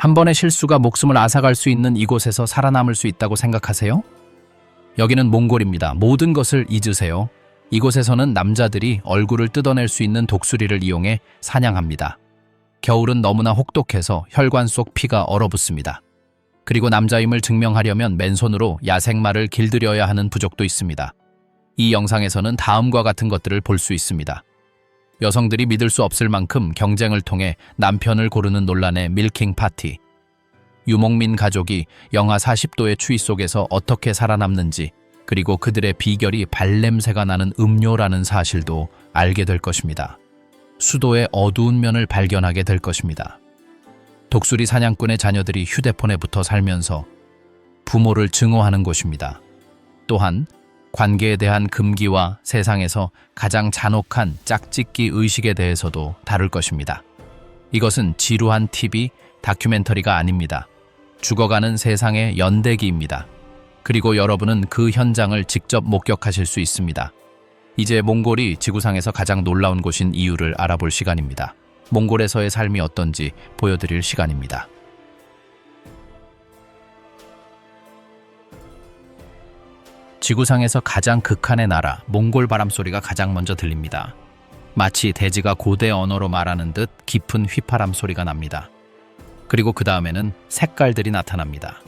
한 번의 실수가 목숨을 앗아갈 수 있는 이곳에서 살아남을 수 있다고 생각하세요? 여기는 몽골입니다. 모든 것을 잊으세요. 이곳에서는 남자들이 얼굴을 뜯어낼 수 있는 독수리를 이용해 사냥합니다. 겨울은 너무나 혹독해서 혈관 속 피가 얼어붙습니다. 그리고 남자임을 증명하려면 맨손으로 야생마를 길들여야 하는 부족도 있습니다. 이 영상에서는 다음과 같은 것들을 볼 수 있습니다. 여성들이 믿을 수 없을 만큼 경쟁을 통해 남편을 고르는 논란의 밀킹 파티. 유목민 가족이 영하 40도의 추위 속에서 어떻게 살아남는지, 그리고 그들의 비결이 발냄새가 나는 음료라는 사실도 알게 될 것입니다. 수도의 어두운 면을 발견하게 될 것입니다. 독수리 사냥꾼의 자녀들이 휴대폰에 붙어 살면서 부모를 증오하는 곳입니다. 또한 관계에 대한 금기와 세상에서 가장 잔혹한 짝짓기 의식에 대해서도 다룰 것입니다. 이것은 지루한 TV, 다큐멘터리가 아닙니다. 죽어가는 세상의 연대기입니다. 그리고 여러분은 그 현장을 직접 목격하실 수 있습니다. 이제 몽골이 지구상에서 가장 놀라운 곳인 이유를 알아볼 시간입니다. 몽골에서의 삶이 어떤지 보여드릴 시간입니다. 지구상에서 가장 극한의 나라, 몽골 바람소리가 가장 먼저 들립니다. 마치 대지가 고대 언어로 말하는 듯 깊은 휘파람 소리가 납니다. 그리고 그 다음에는 색깔들이 나타납니다.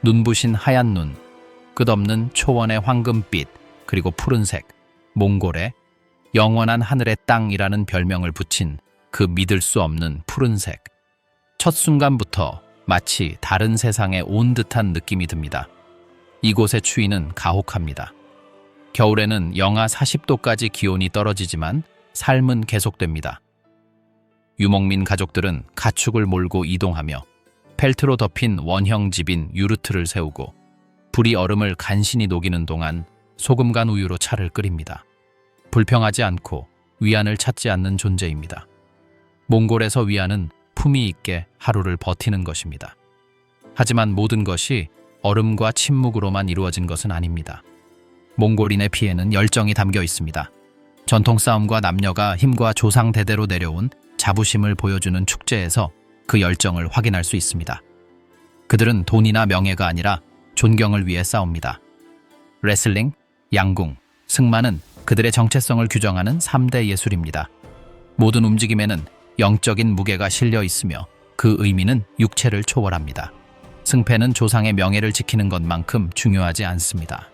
눈부신 하얀 눈, 끝없는 초원의 황금빛, 그리고 푸른색, 몽골에 영원한 하늘의 땅이라는 별명을 붙인 그 믿을 수 없는 푸른색. 첫 순간부터 마치 다른 세상에 온 듯한 느낌이 듭니다. 이곳의 추위는 가혹합니다. 겨울에는 영하 40도까지 기온이 떨어지지만 삶은 계속됩니다. 유목민 가족들은 가축을 몰고 이동하며 펠트로 덮인 원형 집인 유르트를 세우고 불이 얼음을 간신히 녹이는 동안 소금 간 우유로 차를 끓입니다. 불평하지 않고 위안을 찾지 않는 존재입니다. 몽골에서 위안은 품위 있게 하루를 버티는 것입니다. 하지만 모든 것이 얼음과 침묵으로만 이루어진 것은 아닙니다. 몽골인의 피에는 열정이 담겨 있습니다. 전통 싸움과 남녀가 힘과 조상 대대로 내려온 자부심을 보여주는 축제에서 그 열정을 확인할 수 있습니다. 그들은 돈이나 명예가 아니라 존경을 위해 싸웁니다. 레슬링, 양궁, 승마는 그들의 정체성을 규정하는 3대 예술입니다. 모든 움직임에는 영적인 무게가 실려 있으며 그 의미는 육체를 초월합니다. 승패는 조상의 명예를 지키는 것만큼 중요하지 않습니다.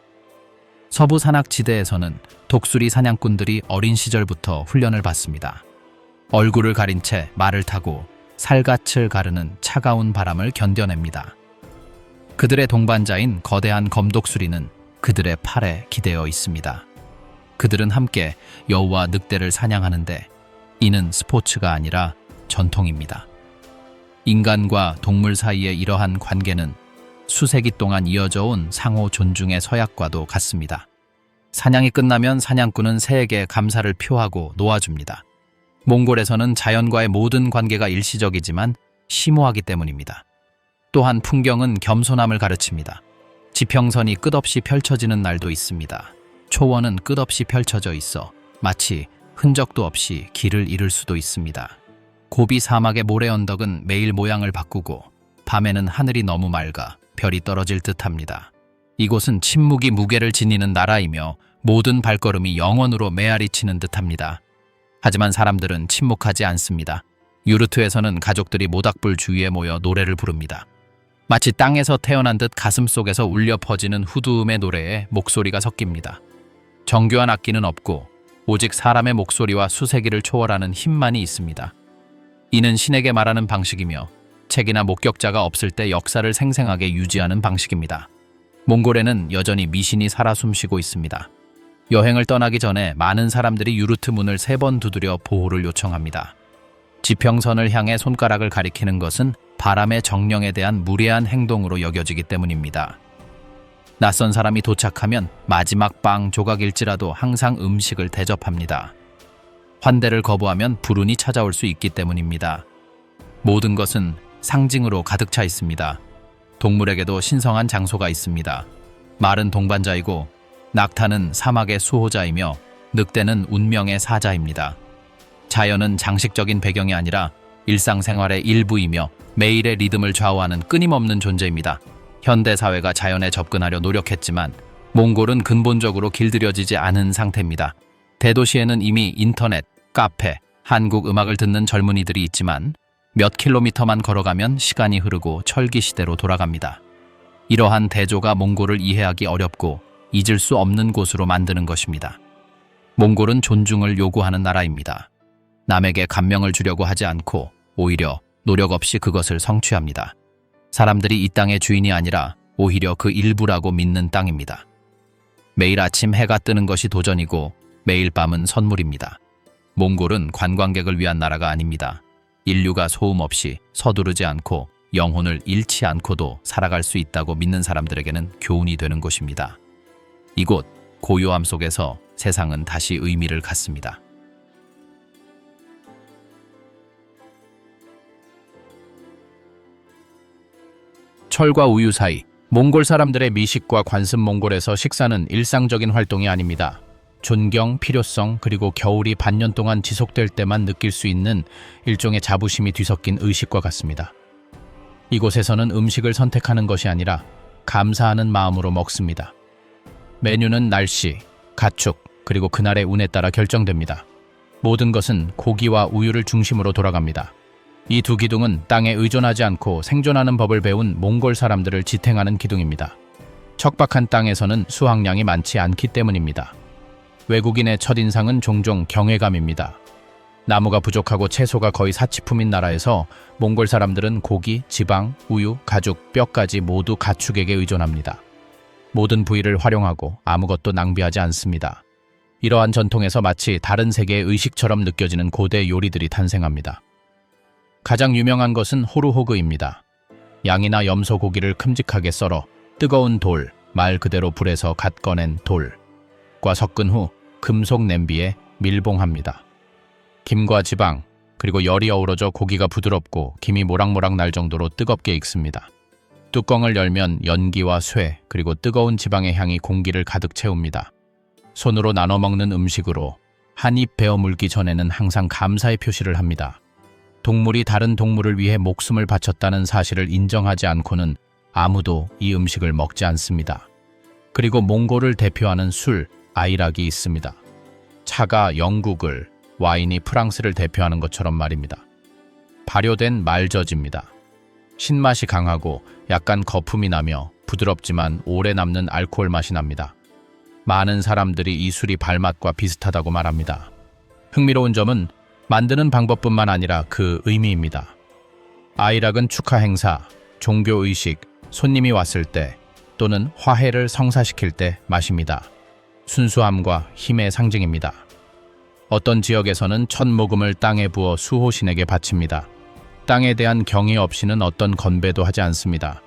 서부 산악지대에서는 독수리 사냥꾼들이 어린 시절부터 훈련을 받습니다. 얼굴을 가린 채 말을 타고 살갗을 가르는 차가운 바람을 견뎌냅니다. 그들의 동반자인 거대한 검독수리는 그들의 팔에 기대어 있습니다. 그들은 함께 여우와 늑대를 사냥하는데 이는 스포츠가 아니라 전통입니다. 인간과 동물 사이의 이러한 관계는 수세기 동안 이어져 온 상호 존중의 서약과도 같습니다. 사냥이 끝나면 사냥꾼은 새에게 감사를 표하고 놓아줍니다. 몽골에서는 자연과의 모든 관계가 일시적이지만 심오하기 때문입니다. 또한 풍경은 겸손함을 가르칩니다. 지평선이 끝없이 펼쳐지는 날도 있습니다. 초원은 끝없이 펼쳐져 있어 마치 흔적도 없이 길을 잃을 수도 있습니다. 고비 사막의 모래 언덕은 매일 모양을 바꾸고 밤에는 하늘이 너무 맑아 별이 떨어질 듯합니다. 이곳은 침묵이 무게를 지니는 나라이며 모든 발걸음이 영원으로 메아리 치는 듯합니다. 하지만 사람들은 침묵하지 않습니다. 유르트에서는 가족들이 모닥불 주위에 모여 노래를 부릅니다. 마치 땅에서 태어난 듯 가슴속에서 울려 퍼지는 후두음의 노래에 목소리가 섞입니다. 정교한 악기는 없고 오직 사람의 목소리와 수세기를 초월하는 힘만이 있습니다. 이는 신에게 말하는 방식이며 책이나 목격자가 없을 때 역사를 생생하게 유지하는 방식입니다. 몽골에는 여전히 미신이 살아 숨쉬고 있습니다. 여행을 떠나기 전에 많은 사람들이 유르트 문을 3번 두드려 보호를 요청합니다. 지평선을 향해 손가락을 가리키는 것은 바람의 정령에 대한 무례한 행동으로 여겨지기 때문입니다. 낯선 사람이 도착하면 마지막 빵 조각일지라도 항상 음식을 대접합니다. 환대를 거부하면 불운이 찾아올 수 있기 때문입니다. 모든 것은 상징으로 가득 차 있습니다. 동물에게도 신성한 장소가 있습니다. 말은 동반자이고 낙타는 사막의 수호자이며 늑대는 운명의 사자입니다. 자연은 장식적인 배경이 아니라 일상생활의 일부이며 매일의 리듬을 좌우하는 끊임없는 존재입니다. 현대 사회가 자연에 접근하려 노력했지만 몽골은 근본적으로 길들여지지 않은 상태입니다. 대도시에는 이미 인터넷, 카페, 한국 음악을 듣는 젊은이들이 있지만 몇 킬로미터만 걸어가면 시간이 흐르고 철기 시대로 돌아갑니다. 이러한 대조가 몽골을 이해하기 어렵고 잊을 수 없는 곳으로 만드는 것입니다. 몽골은 존중을 요구하는 나라입니다. 남에게 감명을 주려고 하지 않고 오히려 노력 없이 그것을 성취합니다. 사람들이 이 땅의 주인이 아니라 오히려 그 일부라고 믿는 땅입니다. 매일 아침 해가 뜨는 것이 도전이고 매일 밤은 선물입니다. 몽골은 관광객을 위한 나라가 아닙니다. 인류가 소음 없이 서두르지 않고 영혼을 잃지 않고도 살아갈 수 있다고 믿는 사람들에게는 교훈이 되는 곳입니다. 이곳 고요함 속에서 세상은 다시 의미를 갖습니다. 철과 우유 사이, 몽골 사람들의 미식과 관습. 몽골에서 식사는 일상적인 활동이 아닙니다. 존경, 필요성, 그리고 겨울이 반년 동안 지속될 때만 느낄 수 있는 일종의 자부심이 뒤섞인 의식과 같습니다. 이곳에서는 음식을 선택하는 것이 아니라 감사하는 마음으로 먹습니다. 메뉴는 날씨, 가축, 그리고 그날의 운에 따라 결정됩니다. 모든 것은 고기와 우유를 중심으로 돌아갑니다. 이 두 기둥은 땅에 의존하지 않고 생존하는 법을 배운 몽골 사람들을 지탱하는 기둥입니다. 척박한 땅에서는 수확량이 많지 않기 때문입니다. 외국인의 첫인상은 종종 경외감입니다. 나무가 부족하고 채소가 거의 사치품인 나라에서 몽골 사람들은 고기, 지방, 우유, 가죽, 뼈까지 모두 가축에게 의존합니다. 모든 부위를 활용하고 아무것도 낭비하지 않습니다. 이러한 전통에서 마치 다른 세계의 의식처럼 느껴지는 고대 요리들이 탄생합니다. 가장 유명한 것은 호루호그입니다. 양이나 염소 고기를 큼직하게 썰어 뜨거운 돌, 말 그대로 불에서 갓 꺼낸 돌과 섞은 후 금속 냄비에 밀봉합니다. 김과 지방, 그리고 열이 어우러져 고기가 부드럽고 김이 모락모락 날 정도로 뜨겁게 익습니다. 뚜껑을 열면 연기와 쇠, 그리고 뜨거운 지방의 향이 공기를 가득 채웁니다. 손으로 나눠 먹는 음식으로 한 입 베어 물기 전에는 항상 감사의 표시를 합니다. 동물이 다른 동물을 위해 목숨을 바쳤다는 사실을 인정하지 않고는 아무도 이 음식을 먹지 않습니다. 그리고 몽골을 대표하는 술, 아이락이 있습니다. 차가 영국을, 와인이 프랑스를 대표하는 것처럼 말입니다. 발효된 말젖입니다. 신맛이 강하고 약간 거품이 나며 부드럽지만 오래 남는 알코올 맛이 납니다. 많은 사람들이 이 술이 발맛과 비슷하다고 말합니다. 흥미로운 점은 만드는 방법뿐만 아니라 그 의미입니다. 아이락은 축하 행사, 종교 의식, 손님이 왔을 때 또는 화해를 성사시킬 때 마십니다. 순수함과 힘의 상징입니다. 어떤 지역에서는 첫 모금을 땅에 부어 수호신에게 바칩니다. 땅에 대한 경의 없이는 어떤 건배도 하지 않습니다.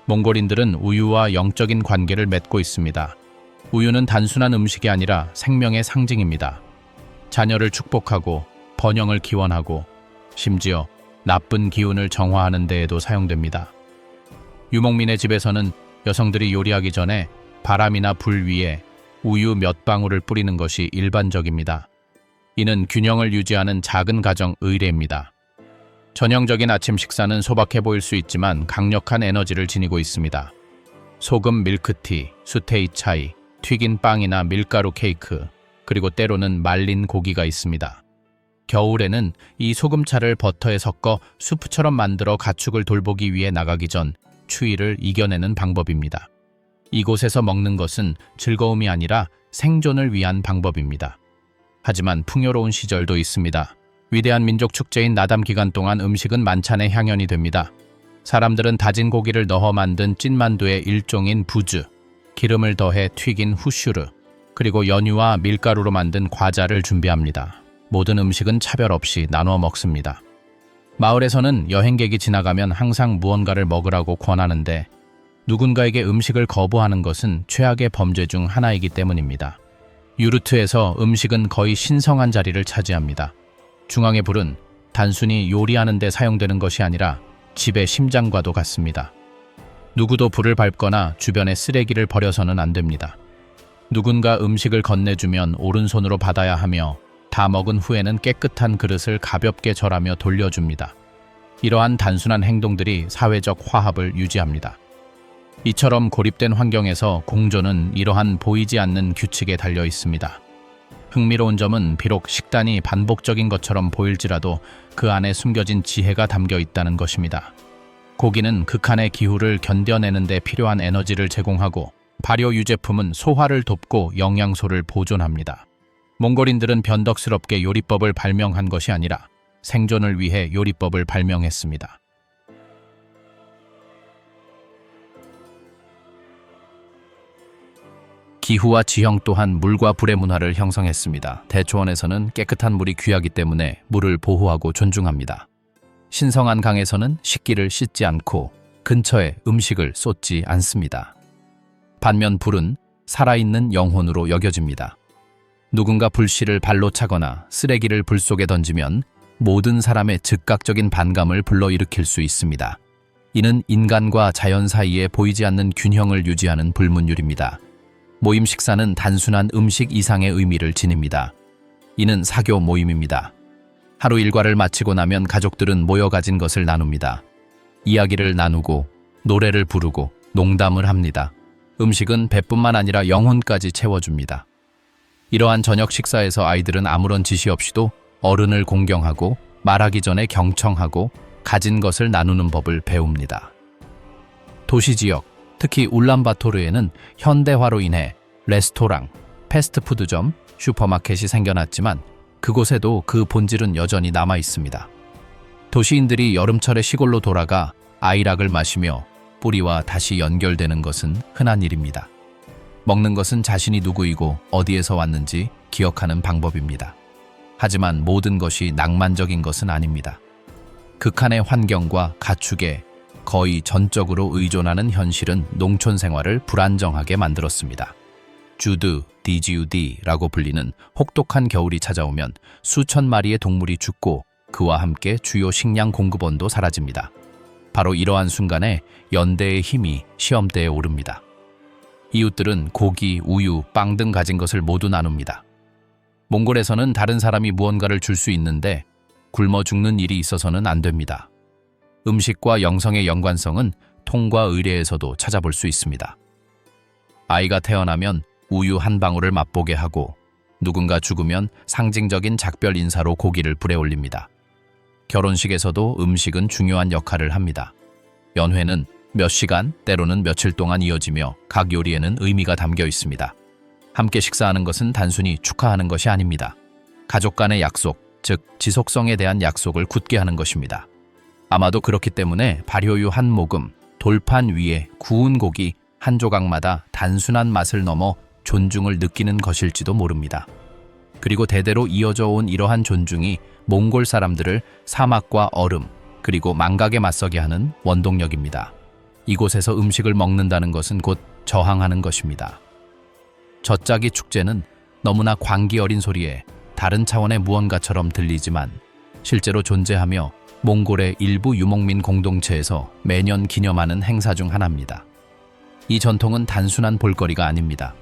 몽골인들은 우유와 영적인 관계를 맺고 있습니다. 우유는 단순한 음식이 아니라 생명의 상징입니다. 자녀를 축복하고 번영을 기원하고 심지어 나쁜 기운을 정화하는 데에도 사용됩니다. 유목민의 집에서는 여성들이 요리하기 전에 바람이나 불 위에 우유 몇 방울을 뿌리는 것이 일반적입니다. 이는 균형을 유지하는 작은 가정 의례입니다. 전형적인 아침 식사는 소박해 보일 수 있지만 강력한 에너지를 지니고 있습니다. 소금 밀크티, 수테이 차이, 튀긴 빵이나 밀가루 케이크, 그리고 때로는 말린 고기가 있습니다. 겨울에는 이 소금차를 버터에 섞어 수프처럼 만들어 가축을 돌보기 위해 나가기 전 추위를 이겨내는 방법입니다. 이곳에서 먹는 것은 즐거움이 아니라 생존을 위한 방법입니다. 하지만 풍요로운 시절도 있습니다. 위대한 민족 축제인 나담 기간 동안 음식은 만찬의 향연이 됩니다. 사람들은 다진 고기를 넣어 만든 찐만두의 일종인 부즈, 기름을 더해 튀긴 후슈르, 그리고 연유와 밀가루로 만든 과자를 준비합니다. 모든 음식은 차별 없이 나눠 먹습니다. 마을에서는 여행객이 지나가면 항상 무언가를 먹으라고 권하는데 누군가에게 음식을 거부하는 것은 최악의 범죄 중 하나이기 때문입니다. 유르트에서 음식은 거의 신성한 자리를 차지합니다. 중앙의 불은 단순히 요리하는 데 사용되는 것이 아니라 집의 심장과도 같습니다. 누구도 불을 밟거나 주변에 쓰레기를 버려서는 안 됩니다. 누군가 음식을 건네주면 오른손으로 받아야 하며 다 먹은 후에는 깨끗한 그릇을 가볍게 절하며 돌려줍니다. 이러한 단순한 행동들이 사회적 화합을 유지합니다. 이처럼 고립된 환경에서 공존은 이러한 보이지 않는 규칙에 달려 있습니다. 흥미로운 점은 비록 식단이 반복적인 것처럼 보일지라도 그 안에 숨겨진 지혜가 담겨 있다는 것입니다. 고기는 극한의 기후를 견뎌내는 데 필요한 에너지를 제공하고 발효 유제품은 소화를 돕고 영양소를 보존합니다. 몽골인들은 변덕스럽게 요리법을 발명한 것이 아니라 생존을 위해 요리법을 발명했습니다. 기후와 지형 또한 물과 불의 문화를 형성했습니다. 대초원에서는 깨끗한 물이 귀하기 때문에 물을 보호하고 존중합니다. 신성한 강에서는 식기를 씻지 않고 근처에 음식을 쏟지 않습니다. 반면 불은 살아있는 영혼으로 여겨집니다. 누군가 불씨를 발로 차거나 쓰레기를 불 속에 던지면 모든 사람의 즉각적인 반감을 불러일으킬 수 있습니다. 이는 인간과 자연 사이에 보이지 않는 균형을 유지하는 불문율입니다. 모임 식사는 단순한 음식 이상의 의미를 지닙니다. 이는 사교 모임입니다. 하루 일과를 마치고 나면 가족들은 모여 가진 것을 나눕니다. 이야기를 나누고 노래를 부르고 농담을 합니다. 음식은 배뿐만 아니라 영혼까지 채워줍니다. 이러한 저녁 식사에서 아이들은 아무런 지시 없이도 어른을 공경하고 말하기 전에 경청하고 가진 것을 나누는 법을 배웁니다. 도시지역, 특히 울란바토르에는 현대화로 인해 레스토랑, 패스트푸드점, 슈퍼마켓이 생겨났지만 그곳에도 그 본질은 여전히 남아 있습니다. 도시인들이 여름철에 시골로 돌아가 아이락을 마시며 뿌리와 다시 연결되는 것은 흔한 일입니다. 먹는 것은 자신이 누구이고 어디에서 왔는지 기억하는 방법입니다. 하지만 모든 것이 낭만적인 것은 아닙니다. 극한의 환경과 가축에 거의 전적으로 의존하는 현실은 농촌 생활을 불안정하게 만들었습니다. 주드, 디지우디라고 불리는 혹독한 겨울이 찾아오면 수천 마리의 동물이 죽고 그와 함께 주요 식량 공급원도 사라집니다. 바로 이러한 순간에 연대의 힘이 시험대에 오릅니다. 이웃들은 고기, 우유, 빵 등 가진 것을 모두 나눕니다. 몽골에서는 다른 사람이 무언가를 줄 수 있는데 굶어 죽는 일이 있어서는 안 됩니다. 음식과 영성의 연관성은 통과 의례에서도 찾아볼 수 있습니다. 아이가 태어나면 우유 한 방울을 맛보게 하고 누군가 죽으면 상징적인 작별 인사로 고기를 불에 올립니다. 결혼식에서도 음식은 중요한 역할을 합니다. 연회는 몇 시간, 때로는 며칠 동안 이어지며 각 요리에는 의미가 담겨 있습니다. 함께 식사하는 것은 단순히 축하하는 것이 아닙니다. 가족 간의 약속, 즉 지속성에 대한 약속을 굳게 하는 것입니다. 아마도 그렇기 때문에 발효유 한 모금, 돌판 위에 구운 고기 한 조각마다 단순한 맛을 넘어 존중을 느끼는 것일지도 모릅니다. 그리고 대대로 이어져 온 이러한 존중이 몽골 사람들을 사막과 얼음, 그리고 망각에 맞서게 하는 원동력입니다. 이곳에서 음식을 먹는다는 것은 곧 저항하는 것입니다. 젖짜기 축제는 너무나 광기 어린 소리에 다른 차원의 무언가처럼 들리지만 실제로 존재하며 몽골의 일부 유목민 공동체에서 매년 기념하는 행사 중 하나입니다. 이 전통은 단순한 볼거리가 아닙니다.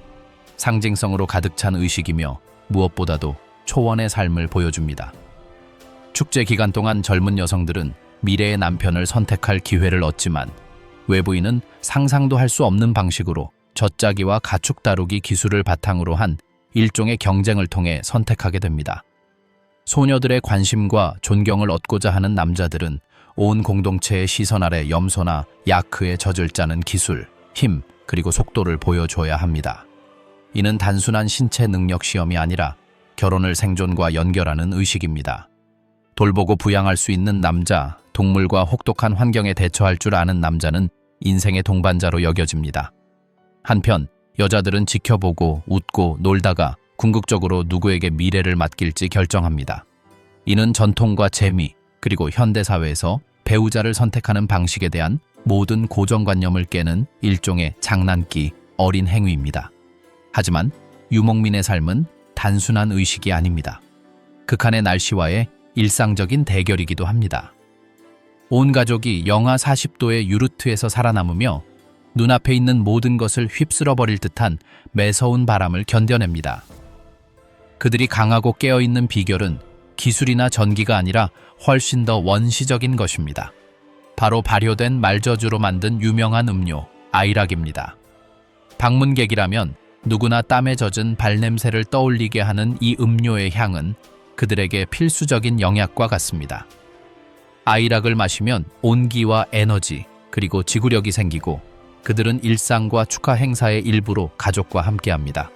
상징성으로 가득 찬 의식이며 무엇보다도 초원의 삶을 보여줍니다. 축제 기간 동안 젊은 여성들은 미래의 남편을 선택할 기회를 얻지만 외부인은 상상도 할 수 없는 방식으로 젖짜기와 가축 다루기 기술을 바탕으로 한 일종의 경쟁을 통해 선택하게 됩니다. 소녀들의 관심과 존경을 얻고자 하는 남자들은 온 공동체의 시선 아래 염소나 야크에 젖을 짜는 기술, 힘, 그리고 속도를 보여줘야 합니다. 이는 단순한 신체 능력 시험이 아니라 결혼을 생존과 연결하는 의식입니다. 돌보고 부양할 수 있는 남자, 동물과 혹독한 환경에 대처할 줄 아는 남자는 인생의 동반자로 여겨집니다. 한편 여자들은 지켜보고 웃고 놀다가 궁극적으로 누구에게 미래를 맡길지 결정합니다. 이는 전통과 재미, 그리고 현대사회에서 배우자를 선택하는 방식에 대한 모든 고정관념을 깨는 일종의 장난기, 어린 행위입니다. 하지만 유목민의 삶은 단순한 의식이 아닙니다. 극한의 날씨와의 일상적인 대결이기도 합니다. 온 가족이 영하 40도의 유르트에서 살아남으며 눈앞에 있는 모든 것을 휩쓸어버릴 듯한 매서운 바람을 견뎌냅니다. 그들이 강하고 깨어있는 비결은 기술이나 전기가 아니라 훨씬 더 원시적인 것입니다. 바로 발효된 말저주로 만든 유명한 음료, 아이락입니다. 방문객이라면 누구나 땀에 젖은 발냄새를 떠올리게 하는 이 음료의 향은 그들에게 필수적인 영약과 같습니다. 아이락을 마시면 온기와 에너지, 그리고 지구력이 생기고 그들은 일상과 축하 행사의 일부로 가족과 함께합니다.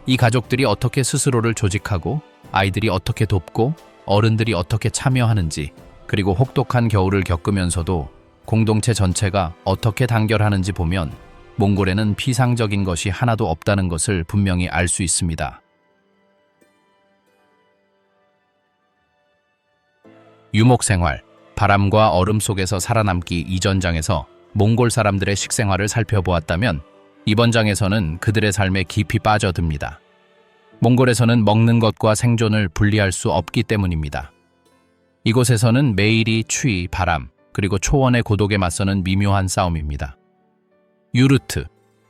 이 가족들이 어떻게 스스로를 조직하고 아이들이 어떻게 돕고 어른들이 어떻게 참여하는지, 그리고 혹독한 겨울을 겪으면서도 공동체 전체가 어떻게 단결하는지 보면 몽골에는 피상적인 것이 하나도 없다는 것을 분명히 알 수 있습니다. 유목생활, 바람과 얼음 속에서 살아남기 이전 장에서 몽골 사람들의 식생활을 살펴보았다면 이번 장에서는 그들의 삶에 깊이 빠져듭니다. 몽골에서는 먹는 것과 생존을 분리할 수 없기 때문입니다. 이곳에서는 매일이 추위, 바람, 그리고 초원의 고독에 맞서는 미묘한 싸움입니다. 유르트,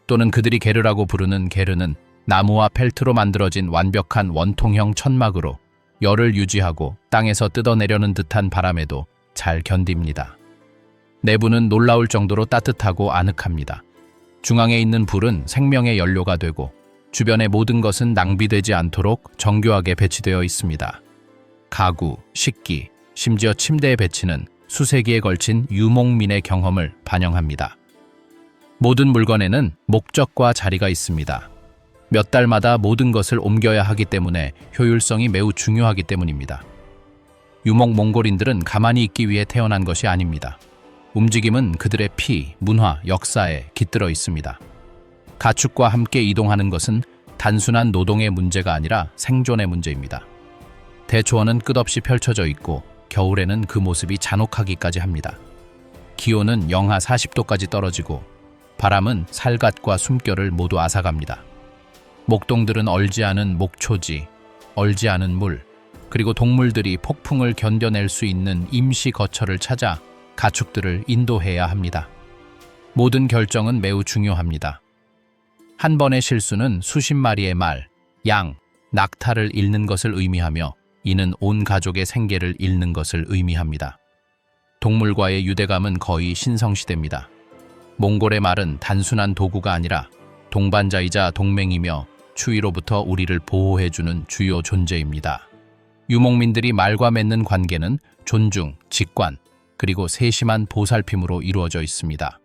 또는 그들이 게르라고 부르는 게르는 나무와 펠트로 만들어진 완벽한 원통형 천막으로 열을 유지하고 땅에서 뜯어내려는 듯한 바람에도 잘 견딥니다. 내부는 놀라울 정도로 따뜻하고 아늑합니다. 중앙에 있는 불은 생명의 연료가 되고 주변의 모든 것은 낭비되지 않도록 정교하게 배치되어 있습니다. 가구, 식기, 심지어 침대의 배치는 수세기에 걸친 유목민의 경험을 반영합니다. 모든 물건에는 목적과 자리가 있습니다. 몇 달마다 모든 것을 옮겨야 하기 때문에 효율성이 매우 중요하기 때문입니다. 유목 몽골인들은 가만히 있기 위해 태어난 것이 아닙니다. 움직임은 그들의 피, 문화, 역사에 깃들어 있습니다. 가축과 함께 이동하는 것은 단순한 노동의 문제가 아니라 생존의 문제입니다. 대초원은 끝없이 펼쳐져 있고 겨울에는 그 모습이 잔혹하기까지 합니다. 기온은 영하 40도까지 떨어지고 바람은 살갗과 숨결을 모두 앗아갑니다. 목동들은 얼지 않은 목초지, 얼지 않은 물, 그리고 동물들이 폭풍을 견뎌낼 수 있는 임시 거처를 찾아 가축들을 인도해야 합니다. 모든 결정은 매우 중요합니다. 한 번의 실수는 수십 마리의 말, 양, 낙타를 잃는 것을 의미하며 이는 온 가족의 생계를 잃는 것을 의미합니다. 동물과의 유대감은 거의 신성시대입니다. 몽골의 말은 단순한 도구가 아니라 동반자이자 동맹이며 추위로부터 우리를 보호해주는 주요 존재입니다. 유목민들이 말과 맺는 관계는 존중, 직관, 그리고 세심한 보살핌으로 이루어져 있습니다.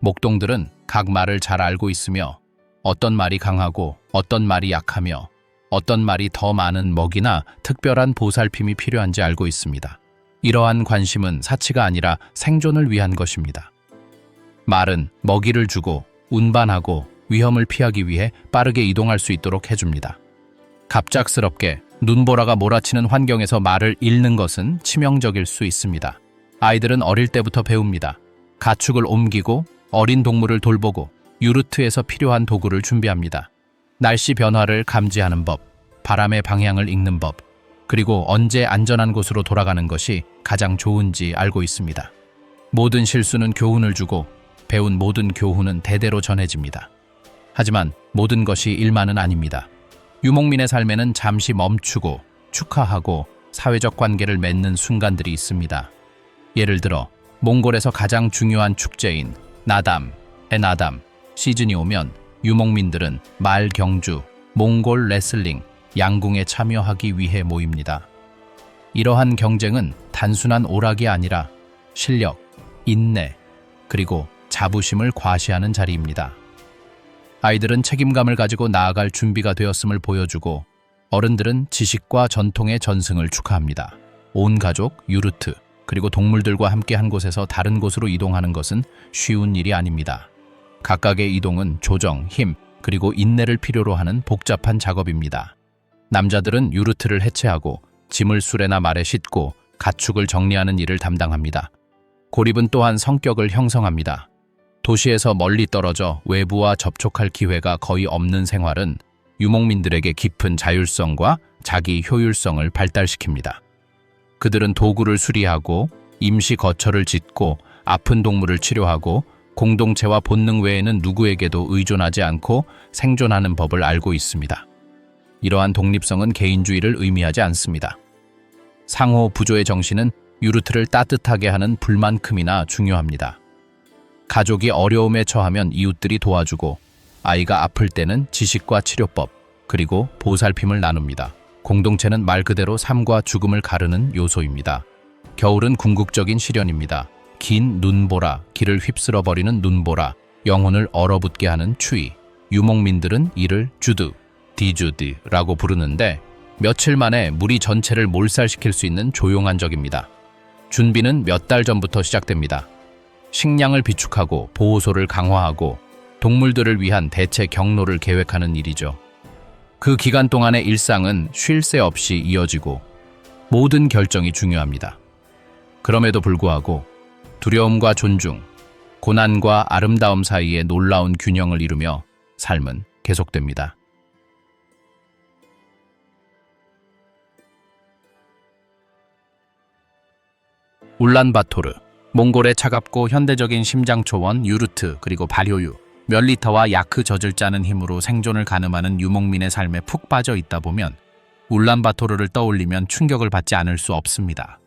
목동들은 각 말을 잘 알고 있으며 어떤 말이 강하고 어떤 말이 약하며 어떤 말이 더 많은 먹이나 특별한 보살핌이 필요한지 알고 있습니다. 이러한 관심은 사치가 아니라 생존을 위한 것입니다. 말은 먹이를 주고 운반하고 위험을 피하기 위해 빠르게 이동할 수 있도록 해줍니다. 갑작스럽게 눈보라가 몰아치는 환경에서 말을 잃는 것은 치명적일 수 있습니다. 아이들은 어릴 때부터 배웁니다. 가축을 옮기고 어린 동물을 돌보고 유르트에서 필요한 도구를 준비합니다. 날씨 변화를 감지하는 법, 바람의 방향을 읽는 법, 그리고 언제 안전한 곳으로 돌아가는 것이 가장 좋은지 알고 있습니다. 모든 실수는 교훈을 주고 배운 모든 교훈은 대대로 전해집니다. 하지만 모든 것이 일만은 아닙니다. 유목민의 삶에는 잠시 멈추고 축하하고 사회적 관계를 맺는 순간들이 있습니다. 예를 들어 몽골에서 가장 중요한 축제인 나담, 에나담 시즌이 오면 유목민들은 말 경주, 몽골 레슬링, 양궁에 참여하기 위해 모입니다. 이러한 경쟁은 단순한 오락이 아니라 실력, 인내, 그리고 자부심을 과시하는 자리입니다. 아이들은 책임감을 가지고 나아갈 준비가 되었음을 보여주고 어른들은 지식과 전통의 전승을 축하합니다. 온 가족, 유르트, 그리고 동물들과 함께 한 곳에서 다른 곳으로 이동하는 것은 쉬운 일이 아닙니다. 각각의 이동은 조정, 힘, 그리고 인내를 필요로 하는 복잡한 작업입니다. 남자들은 유르트를 해체하고 짐을 수레나 말에 싣고 가축을 정리하는 일을 담당합니다. 고립은 또한 성격을 형성합니다. 도시에서 멀리 떨어져 외부와 접촉할 기회가 거의 없는 생활은 유목민들에게 깊은 자율성과 자기 효율성을 발달시킵니다. 그들은 도구를 수리하고 임시 거처를 짓고 아픈 동물을 치료하고 공동체와 본능 외에는 누구에게도 의존하지 않고 생존하는 법을 알고 있습니다. 이러한 독립성은 개인주의를 의미하지 않습니다. 상호 부조의 정신은 유르트를 따뜻하게 하는 불만큼이나 중요합니다. 가족이 어려움에 처하면 이웃들이 도와주고 아이가 아플 때는 지식과 치료법, 그리고 보살핌을 나눕니다. 공동체는 말 그대로 삶과 죽음을 가르는 요소입니다. 겨울은 궁극적인 시련입니다. 긴 눈보라, 길을 휩쓸어버리는 눈보라, 영혼을 얼어붙게 하는 추위. 유목민들은 이를 주드, 디주드라고 부르는데 며칠 만에 무리 전체를 몰살시킬 수 있는 조용한 적입니다. 준비는 몇 달 전부터 시작됩니다. 식량을 비축하고 보호소를 강화하고 동물들을 위한 대체 경로를 계획하는 일이죠. 그 기간 동안의 일상은 쉴 새 없이 이어지고 모든 결정이 중요합니다. 그럼에도 불구하고 두려움과 존중, 고난과 아름다움 사이에 놀라운 균형을 이루며 삶은 계속됩니다. 울란바토르, 몽골의 차갑고 현대적인 심장 초원 유르트, 그리고 발효유, 멸리터와 야크 젖을 짜는 힘으로 생존을 가늠하는 유목민의 삶에 푹 빠져 있다 보면 울란바토르를 떠올리면 충격을 받지 않을 수 없습니다.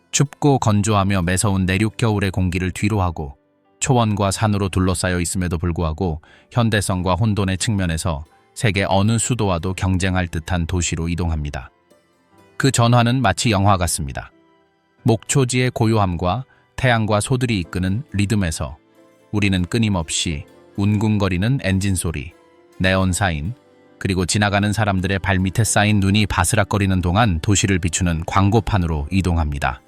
춥고 건조하며 매서운 내륙 겨울의 공기를 뒤로하고 초원과 산으로 둘러싸여 있음에도 불구하고 현대성과 혼돈의 측면에서 세계 어느 수도와도 경쟁할 듯한 도시로 이동합니다. 그 전환은 마치 영화 같습니다. 목초지의 고요함과 태양과 소들이 이끄는 리듬에서 우리는 끊임없이 운궁거리는 엔진 소리, 네온 사인, 그리고 지나가는 사람들의 발밑에 쌓인 눈이 바스락거리는 동안 도시를 비추는 광고판으로 이동합니다.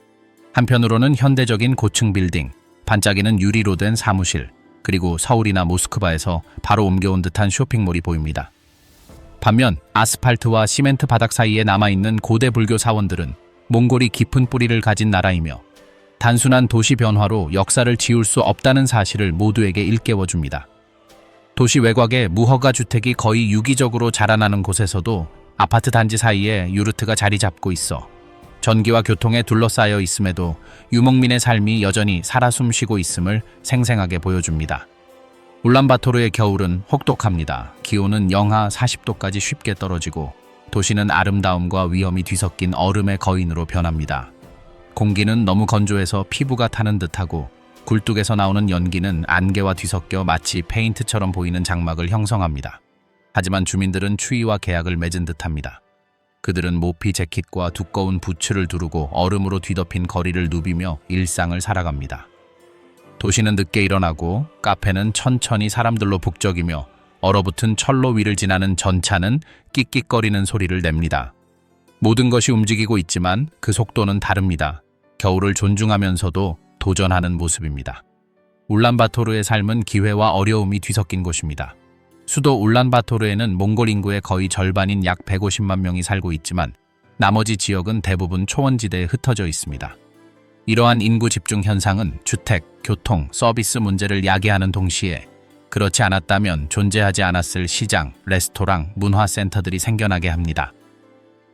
한편으로는 현대적인 고층 빌딩, 반짝이는 유리로 된 사무실, 그리고 서울이나 모스크바에서 바로 옮겨온 듯한 쇼핑몰이 보입니다. 반면 아스팔트와 시멘트 바닥 사이에 남아있는 고대 불교 사원들은 몽골이 깊은 뿌리를 가진 나라이며 단순한 도시 변화로 역사를 지울 수 없다는 사실을 모두에게 일깨워줍니다. 도시 외곽에 무허가 주택이 거의 유기적으로 자라나는 곳에서도 아파트 단지 사이에 유르트가 자리 잡고 있어 전기와 교통에 둘러싸여 있음에도 유목민의 삶이 여전히 살아 숨쉬고 있음을 생생하게 보여줍니다. 울란바토르의 겨울은 혹독합니다. 기온은 영하 40도까지 쉽게 떨어지고 도시는 아름다움과 위험이 뒤섞인 얼음의 거인으로 변합니다. 공기는 너무 건조해서 피부가 타는 듯하고 굴뚝에서 나오는 연기는 안개와 뒤섞여 마치 페인트처럼 보이는 장막을 형성합니다. 하지만 주민들은 추위와 계약을 맺은 듯합니다. 그들은 모피 재킷과 두꺼운 부츠를 두르고 얼음으로 뒤덮인 거리를 누비며 일상을 살아갑니다. 도시는 늦게 일어나고 카페는 천천히 사람들로 북적이며 얼어붙은 철로 위를 지나는 전차는 끽끽거리는 소리를 냅니다. 모든 것이 움직이고 있지만 그 속도는 다릅니다. 겨울을 존중하면서도 도전하는 모습입니다. 울란바토르의 삶은 기회와 어려움이 뒤섞인 곳입니다. 수도 울란바토르에는 몽골 인구의 거의 절반인 약 150만 명이 살고 있지만 나머지 지역은 대부분 초원지대에 흩어져 있습니다. 이러한 인구 집중 현상은 주택, 교통, 서비스 문제를 야기하는 동시에 그렇지 않았다면 존재하지 않았을 시장, 레스토랑, 문화센터들이 생겨나게 합니다.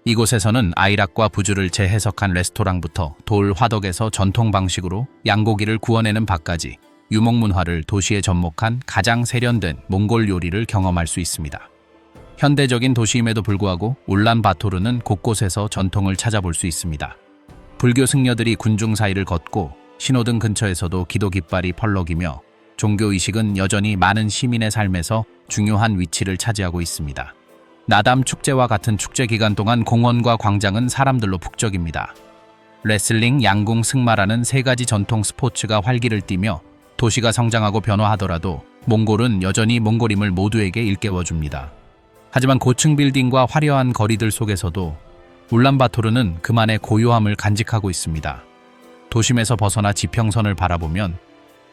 이곳에서는 아이락과 부주를 재해석한 레스토랑부터 돌 화덕에서 전통 방식으로 양고기를 구워내는 밥까지 유목 문화를 도시에 접목한 가장 세련된 몽골 요리를 경험할 수 있습니다. 현대적인 도시임에도 불구하고 울란바토르는 곳곳에서 전통을 찾아볼 수 있습니다. 불교 승려들이 군중 사이를 걷고 신호등 근처에서도 기도 깃발이 펄럭이며 종교의식은 여전히 많은 시민의 삶에서 중요한 위치를 차지하고 있습니다. 나담 축제와 같은 축제 기간 동안 공원과 광장은 사람들로 북적입니다. 레슬링, 양궁, 승마라는 세 가지 전통 스포츠가 활기를 띠며 도시가 성장하고 변화하더라도 몽골은 여전히 몽골임을 모두에게 일깨워줍니다. 하지만 고층 빌딩과 화려한 거리들 속에서도 울란바토르는 그만의 고요함을 간직하고 있습니다. 도심에서 벗어나 지평선을 바라보면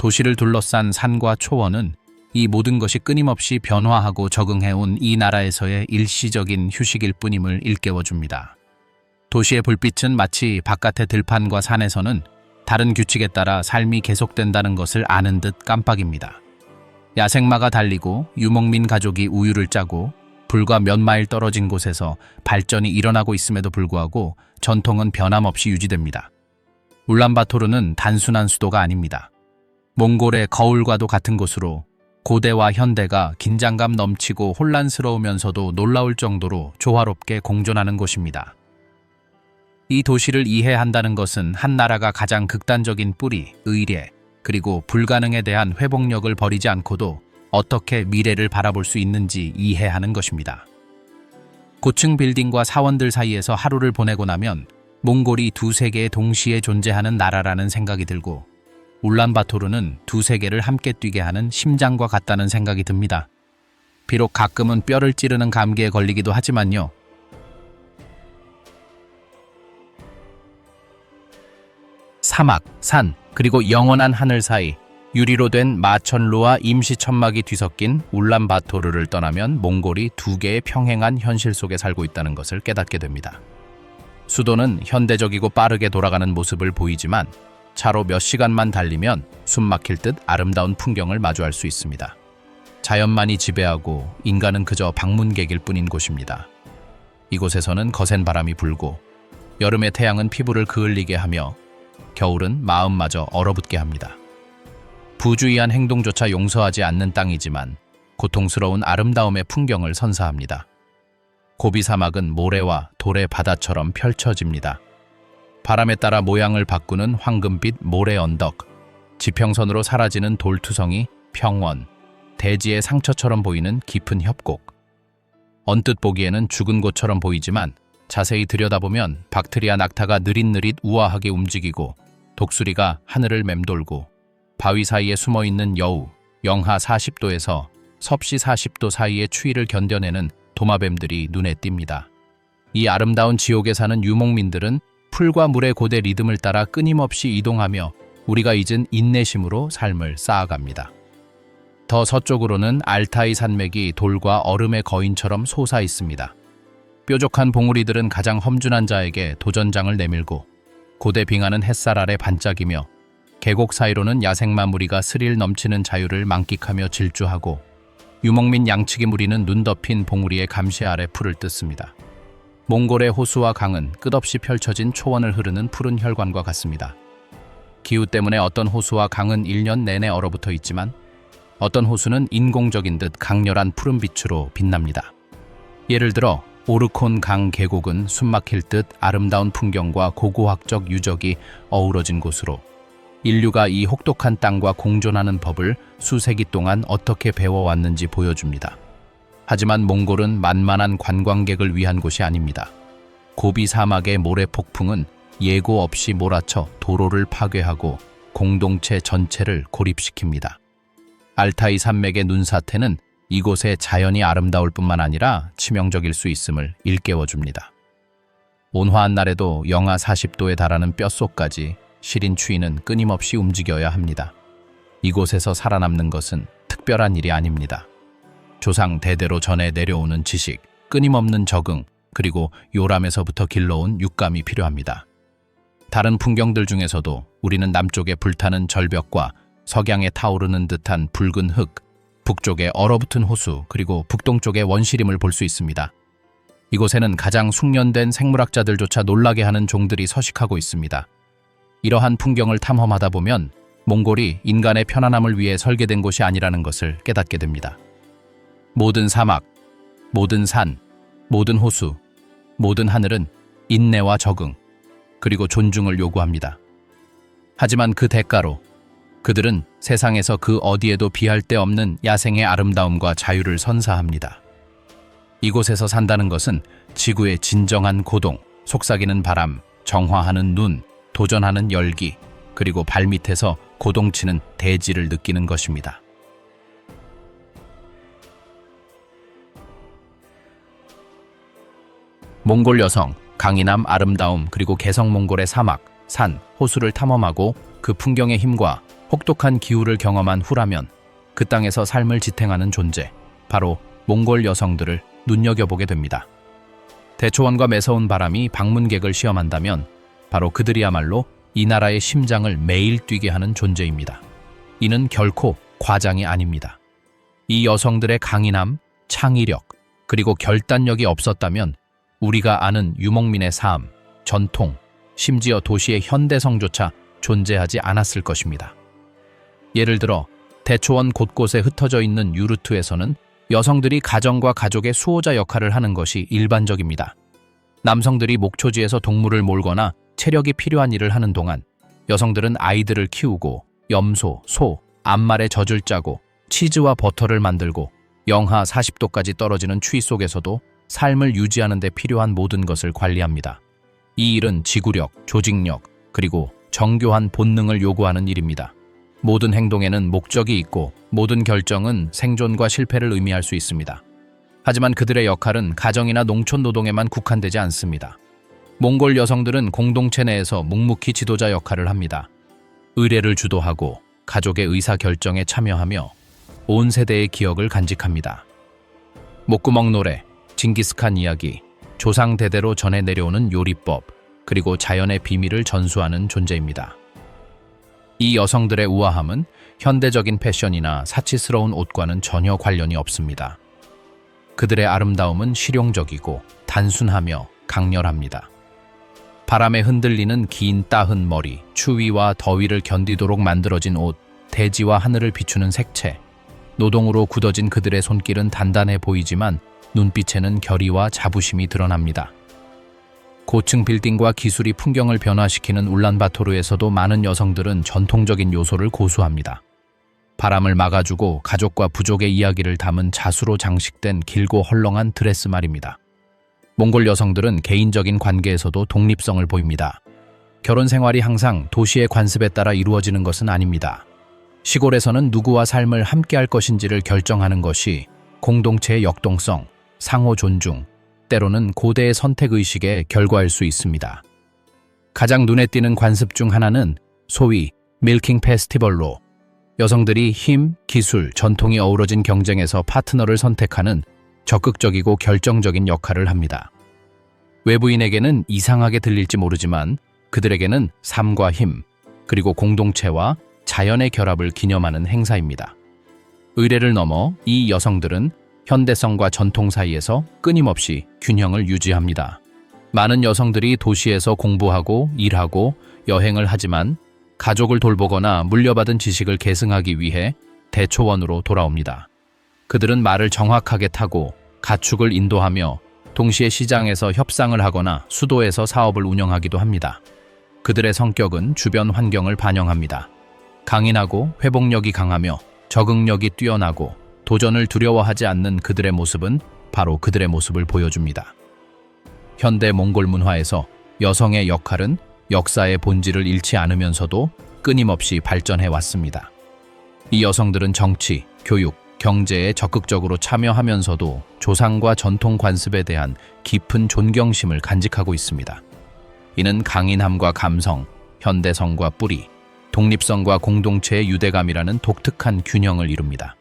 도시를 둘러싼 산과 초원은 이 모든 것이 끊임없이 변화하고 적응해온 이 나라에서의 일시적인 휴식일 뿐임을 일깨워줍니다. 도시의 불빛은 마치 바깥의 들판과 산에서는 다른 규칙에 따라 삶이 계속된다는 것을 아는 듯 깜빡입니다. 야생마가 달리고 유목민 가족이 우유를 짜고 불과 몇 마일 떨어진 곳에서 발전이 일어나고 있음에도 불구하고 전통은 변함없이 유지됩니다. 울란바토르는 단순한 수도가 아닙니다. 몽골의 거울과도 같은 곳으로 고대와 현대가 긴장감 넘치고 혼란스러우면서도 놀라울 정도로 조화롭게 공존하는 곳입니다. 이 도시를 이해한다는 것은 한 나라가 가장 극단적인 뿌리, 의례, 그리고 불가능에 대한 회복력을 버리지 않고도 어떻게 미래를 바라볼 수 있는지 이해하는 것입니다. 고층 빌딩과 사원들 사이에서 하루를 보내고 나면 몽골이 두 세계에 동시에 존재하는 나라라는 생각이 들고 울란바토르는 두 세계를 함께 뛰게 하는 심장과 같다는 생각이 듭니다. 비록 가끔은 뼈를 찌르는 감기에 걸리기도 하지만요. 사막, 산, 그리고 영원한 하늘 사이 유리로 된 마천루와 임시 천막이 뒤섞인 울란바토르를 떠나면 몽골이 두 개의 평행한 현실 속에 살고 있다는 것을 깨닫게 됩니다. 수도는 현대적이고 빠르게 돌아가는 모습을 보이지만 차로 몇 시간만 달리면 숨막힐 듯 아름다운 풍경을 마주할 수 있습니다. 자연만이 지배하고 인간은 그저 방문객일 뿐인 곳입니다. 이곳에서는 거센 바람이 불고 여름의 태양은 피부를 그을리게 하며 겨울은 마음마저 얼어붙게 합니다. 부주의한 행동조차 용서하지 않는 땅이지만 고통스러운 아름다움의 풍경을 선사합니다. 고비 사막은 모래와 돌의 바다처럼 펼쳐집니다. 바람에 따라 모양을 바꾸는 황금빛 모래 언덕, 지평선으로 사라지는 돌투성이 평원, 대지의 상처처럼 보이는 깊은 협곡. 언뜻 보기에는 죽은 곳처럼 보이지만 자세히 들여다보면 박테리아 낙타가 느릿느릿 우아하게 움직이고 독수리가 하늘을 맴돌고 바위 사이에 숨어있는 여우, 영하 40도에서 섭씨 40도 사이의 추위를 견뎌내는 도마뱀들이 눈에 띕니다. 이 아름다운 지옥에 사는 유목민들은 풀과 물의 고대 리듬을 따라 끊임없이 이동하며 우리가 잊은 인내심으로 삶을 쌓아갑니다. 더 서쪽으로는 알타이 산맥이 돌과 얼음의 거인처럼 솟아 있습니다. 뾰족한 봉우리들은 가장 험준한 자에게 도전장을 내밀고 고대 빙하는 햇살 아래 반짝이며 계곡 사이로는 야생마무리가 스릴 넘치는 자유를 만끽하며 질주하고 유목민 양측이 무리는 눈 덮인 봉우리의 감시 아래 풀을 뜯습니다. 몽골의 호수와 강은 끝없이 펼쳐진 초원을 흐르는 푸른 혈관과 같습니다. 기후 때문에 어떤 호수와 강은 1년 내내 얼어붙어 있지만 어떤 호수는 인공적인 듯 강렬한 푸른빛으로 빛납니다. 예를 들어 오르콘 강 계곡은 숨막힐 듯 아름다운 풍경과 고고학적 유적이 어우러진 곳으로 인류가 이 혹독한 땅과 공존하는 법을 수세기 동안 어떻게 배워왔는지 보여줍니다. 하지만 몽골은 만만한 관광객을 위한 곳이 아닙니다. 고비 사막의 모래 폭풍은 예고 없이 몰아쳐 도로를 파괴하고 공동체 전체를 고립시킵니다. 알타이 산맥의 눈사태는 이곳의 자연이 아름다울 뿐만 아니라 치명적일 수 있음을 일깨워줍니다. 온화한 날에도 영하 40도에 달하는 뼛속까지 시린 추위는 끊임없이 움직여야 합니다. 이곳에서 살아남는 것은 특별한 일이 아닙니다. 조상 대대로 전해 내려오는 지식, 끊임없는 적응, 그리고 요람에서부터 길러온 육감이 필요합니다. 다른 풍경들 중에서도 우리는 남쪽에 불타는 절벽과 석양에 타오르는 듯한 붉은 흙, 북쪽의 얼어붙은 호수, 그리고 북동쪽의 원시림을 볼 수 있습니다. 이곳에는 가장 숙련된 생물학자들조차 놀라게 하는 종들이 서식하고 있습니다. 이러한 풍경을 탐험하다 보면 몽골이 인간의 편안함을 위해 설계된 곳이 아니라는 것을 깨닫게 됩니다. 모든 사막, 모든 산, 모든 호수, 모든 하늘은 인내와 적응, 그리고 존중을 요구합니다. 하지만 그 대가로 그들은 세상에서 그 어디에도 비할 데 없는 야생의 아름다움과 자유를 선사합니다. 이곳에서 산다는 것은 지구의 진정한 고동, 속삭이는 바람, 정화하는 눈, 도전하는 열기, 그리고 발밑에서 고동치는 대지를 느끼는 것입니다. 몽골 여성, 강인함, 아름다움, 그리고 개성 몽골의 사막, 산, 호수를 탐험하고 그 풍경의 힘과 혹독한 기후를 경험한 후라면 그 땅에서 삶을 지탱하는 존재, 바로 몽골 여성들을 눈여겨보게 됩니다. 대초원과 매서운 바람이 방문객을 시험한다면 바로 그들이야말로 이 나라의 심장을 매일 뛰게 하는 존재입니다. 이는 결코 과장이 아닙니다. 이 여성들의 강인함, 창의력, 그리고 결단력이 없었다면 우리가 아는 유목민의 삶, 전통, 심지어 도시의 현대성조차 존재하지 않았을 것입니다. 예를 들어 대초원 곳곳에 흩어져 있는 유르트에서는 여성들이 가정과 가족의 수호자 역할을 하는 것이 일반적입니다. 남성들이 목초지에서 동물을 몰거나 체력이 필요한 일을 하는 동안 여성들은 아이들을 키우고 염소, 소, 암말에 젖을 짜고 치즈와 버터를 만들고 영하 40도까지 떨어지는 추위 속에서도 삶을 유지하는 데 필요한 모든 것을 관리합니다. 이 일은 지구력, 조직력, 그리고 정교한 본능을 요구하는 일입니다. 모든 행동에는 목적이 있고 모든 결정은 생존과 실패를 의미할 수 있습니다. 하지만 그들의 역할은 가정이나 농촌 노동에만 국한되지 않습니다. 몽골 여성들은 공동체 내에서 묵묵히 지도자 역할을 합니다. 의례를 주도하고 가족의 의사결정에 참여하며 온 세대의 기억을 간직합니다. 목구멍 노래, 징기스칸 이야기, 조상 대대로 전해 내려오는 요리법, 그리고 자연의 비밀을 전수하는 존재입니다. 이 여성들의 우아함은 현대적인 패션이나 사치스러운 옷과는 전혀 관련이 없습니다. 그들의 아름다움은 실용적이고 단순하며 강렬합니다. 바람에 흔들리는 긴 따흔 머리, 추위와 더위를 견디도록 만들어진 옷, 대지와 하늘을 비추는 색채, 노동으로 굳어진 그들의 손길은 단단해 보이지만 눈빛에는 결의와 자부심이 드러납니다. 고층 빌딩과 기술이 풍경을 변화시키는 울란바토르에서도 많은 여성들은 전통적인 요소를 고수합니다. 바람을 막아주고 가족과 부족의 이야기를 담은 자수로 장식된 길고 헐렁한 드레스 말입니다. 몽골 여성들은 개인적인 관계에서도 독립성을 보입니다. 결혼 생활이 항상 도시의 관습에 따라 이루어지는 것은 아닙니다. 시골에서는 누구와 삶을 함께할 것인지를 결정하는 것이 공동체의 역동성, 상호 존중, 때로는 고대의 선택의식의 결과일 수 있습니다. 가장 눈에 띄는 관습 중 하나는 소위 밀킹 페스티벌로 여성들이 힘, 기술, 전통이 어우러진 경쟁에서 파트너를 선택하는 적극적이고 결정적인 역할을 합니다. 외부인에게는 이상하게 들릴지 모르지만 그들에게는 삶과 힘, 그리고 공동체와 자연의 결합을 기념하는 행사입니다. 의례를 넘어 이 여성들은 현대성과 전통 사이에서 끊임없이 균형을 유지합니다. 많은 여성들이 도시에서 공부하고 일하고 여행을 하지만 가족을 돌보거나 물려받은 지식을 계승하기 위해 대초원으로 돌아옵니다. 그들은 말을 정확하게 타고 가축을 인도하며 동시에 시장에서 협상을 하거나 수도에서 사업을 운영하기도 합니다. 그들의 성격은 주변 환경을 반영합니다. 강인하고 회복력이 강하며 적응력이 뛰어나고 도전을 두려워하지 않는 그들의 모습은 바로 그들의 모습을 보여줍니다. 현대 몽골 문화에서 여성의 역할은 역사의 본질을 잃지 않으면서도 끊임없이 발전해 왔습니다. 이 여성들은 정치, 교육, 경제에 적극적으로 참여하면서도 조상과 전통 관습에 대한 깊은 존경심을 간직하고 있습니다. 이는 강인함과 감성, 현대성과 뿌리, 독립성과 공동체의 유대감이라는 독특한 균형을 이룹니다.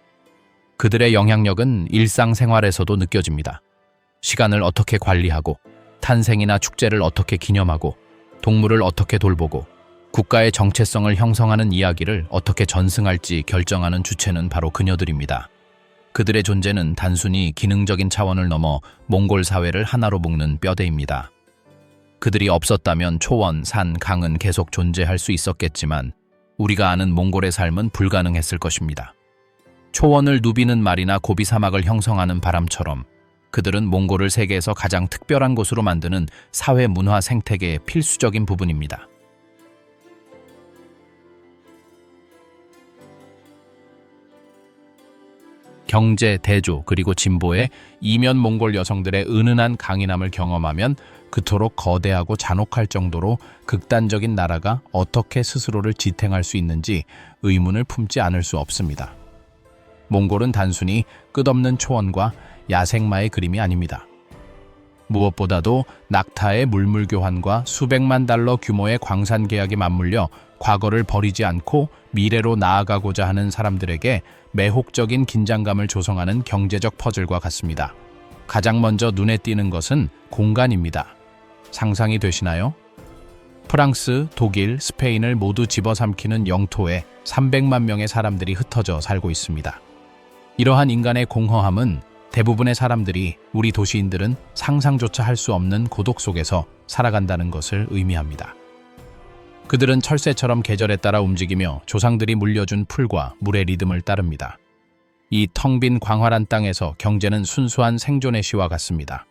그들의 영향력은 일상생활에서도 느껴집니다. 시간을 어떻게 관리하고, 탄생이나 축제를 어떻게 기념하고, 동물을 어떻게 돌보고, 국가의 정체성을 형성하는 이야기를 어떻게 전승할지 결정하는 주체는 바로 그녀들입니다. 그들의 존재는 단순히 기능적인 차원을 넘어 몽골 사회를 하나로 묶는 뼈대입니다. 그들이 없었다면 초원, 산, 강은 계속 존재할 수 있었겠지만 우리가 아는 몽골의 삶은 불가능했을 것입니다. 초원을 누비는 말이나 고비 사막을 형성하는 바람처럼 그들은 몽골을 세계에서 가장 특별한 곳으로 만드는 사회 문화 생태계의 필수적인 부분입니다. 경제, 대조, 그리고 진보의 이면 몽골 여성들의 은은한 강인함을 경험하면 그토록 거대하고 잔혹할 정도로 극단적인 나라가 어떻게 스스로를 지탱할 수 있는지 의문을 품지 않을 수 없습니다. 몽골은 단순히 끝없는 초원과 야생마의 그림이 아닙니다. 무엇보다도 낙타의 물물 교환과 수백만 달러 규모의 광산 계약에 맞물려 과거를 버리지 않고 미래로 나아가고자 하는 사람들에게 매혹적인 긴장감을 조성하는 경제적 퍼즐과 같습니다. 가장 먼저 눈에 띄는 것은 공간입니다. 상상이 되시나요? 프랑스, 독일, 스페인을 모두 집어삼키는 영토에 300만 명의 사람들이 흩어져 살고 있습니다. 이러한 인간의 공허함은 대부분의 사람들이, 우리 도시인들은 상상조차 할 수 없는 고독 속에서 살아간다는 것을 의미합니다. 그들은 철새처럼 계절에 따라 움직이며 조상들이 물려준 풀과 물의 리듬을 따릅니다. 이 텅 빈 광활한 땅에서 경제는 순수한 생존의 시와 같습니다.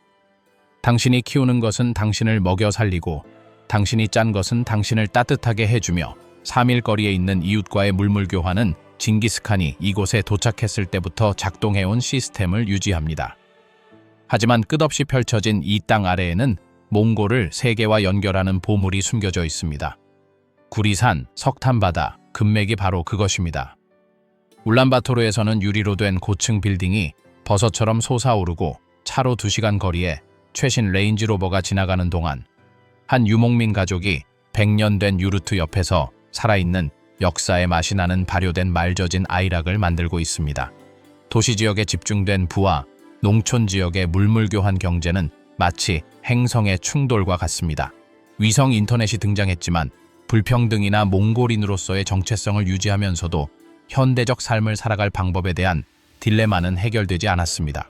당신이 키우는 것은 당신을 먹여 살리고 당신이 짠 것은 당신을 따뜻하게 해주며 3일 거리에 있는 이웃과의 물물 교환은 징기스칸이 이곳에 도착했을 때부터 작동해온 시스템을 유지합니다. 하지만 끝없이 펼쳐진 이 땅 아래에는 몽골을 세계와 연결하는 보물이 숨겨져 있습니다. 구리산, 석탄바다, 금맥이 바로 그것입니다. 울란바토르에서는 유리로 된 고층 빌딩이 버섯처럼 솟아오르고 차로 2시간 거리에 최신 레인지로버가 지나가는 동안 한 유목민 가족이 100년 된 유르트 옆에서 살아있는 역사의 맛이 나는 발효된 말젖인 아이락을 만들고 있습니다. 도시 지역에 집중된 부와 농촌 지역의 물물 교환 경제는 마치 행성의 충돌과 같습니다. 위성 인터넷이 등장했지만 불평등이나 몽골인으로서의 정체성을 유지하면서도 현대적 삶을 살아갈 방법에 대한 딜레마는 해결되지 않았습니다.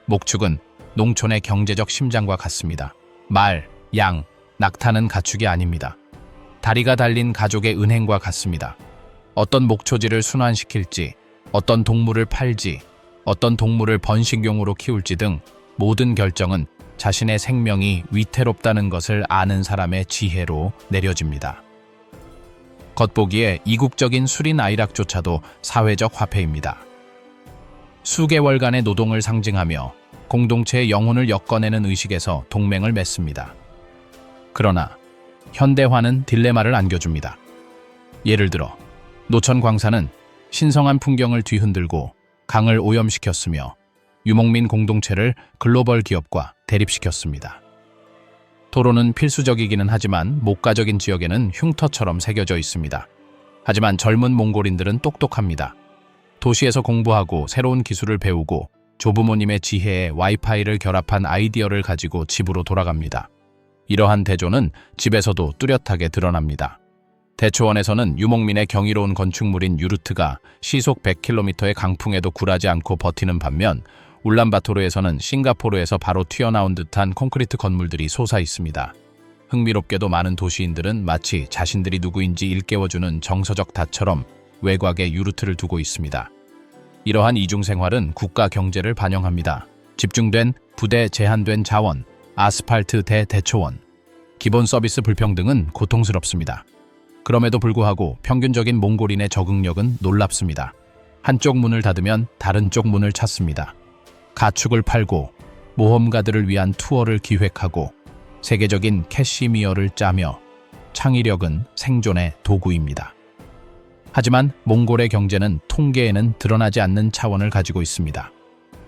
목축은 농촌의 경제적 심장과 같습니다. 말, 양, 낙타는 가축이 아닙니다. 다리가 달린 가족의 은행과 같습니다. 어떤 목초지를 순환시킬지, 어떤 동물을 팔지, 어떤 동물을 번식용으로 키울지 등 모든 결정은 자신의 생명이 위태롭다는 것을 아는 사람의 지혜로 내려집니다. 겉보기에 이국적인 수린 아이락조차도 사회적 화폐입니다. 수개월간의 노동을 상징하며 공동체의 영혼을 엮어내는 의식에서 동맹을 맺습니다. 그러나 현대화는 딜레마를 안겨줍니다. 예를 들어 노천 광산은 신성한 풍경을 뒤흔들고 강을 오염시켰으며 유목민 공동체를 글로벌 기업과 대립시켰습니다. 도로는 필수적이기는 하지만 목가적인 지역에는 흉터처럼 새겨져 있습니다. 하지만 젊은 몽골인들은 똑똑합니다. 도시에서 공부하고 새로운 기술을 배우고 조부모님의 지혜에 와이파이를 결합한 아이디어를 가지고 집으로 돌아갑니다. 이러한 대조는 집에서도 뚜렷하게 드러납니다. 대초원에서는 유목민의 경이로운 건축물인 유르트가 시속 100km의 강풍에도 굴하지 않고 버티는 반면 울란바토르에서는 싱가포르에서 바로 튀어나온 듯한 콘크리트 건물들이 솟아 있습니다. 흥미롭게도 많은 도시인들은 마치 자신들이 누구인지 일깨워주는 정서적 닷처럼 외곽에 유르트를 두고 있습니다. 이러한 이중생활은 국가 경제를 반영합니다. 집중된 부대, 제한된 자원, 아스팔트 대초원, 기본 서비스 불평등은 고통스럽습니다. 그럼에도 불구하고 평균적인 몽골인의 적응력은 놀랍습니다. 한쪽 문을 닫으면 다른 쪽 문을 찾습니다. 가축을 팔고 모험가들을 위한 투어를 기획하고 세계적인 캐시미어를 짜며 창의력은 생존의 도구입니다. 하지만 몽골의 경제는 통계에는 드러나지 않는 차원을 가지고 있습니다.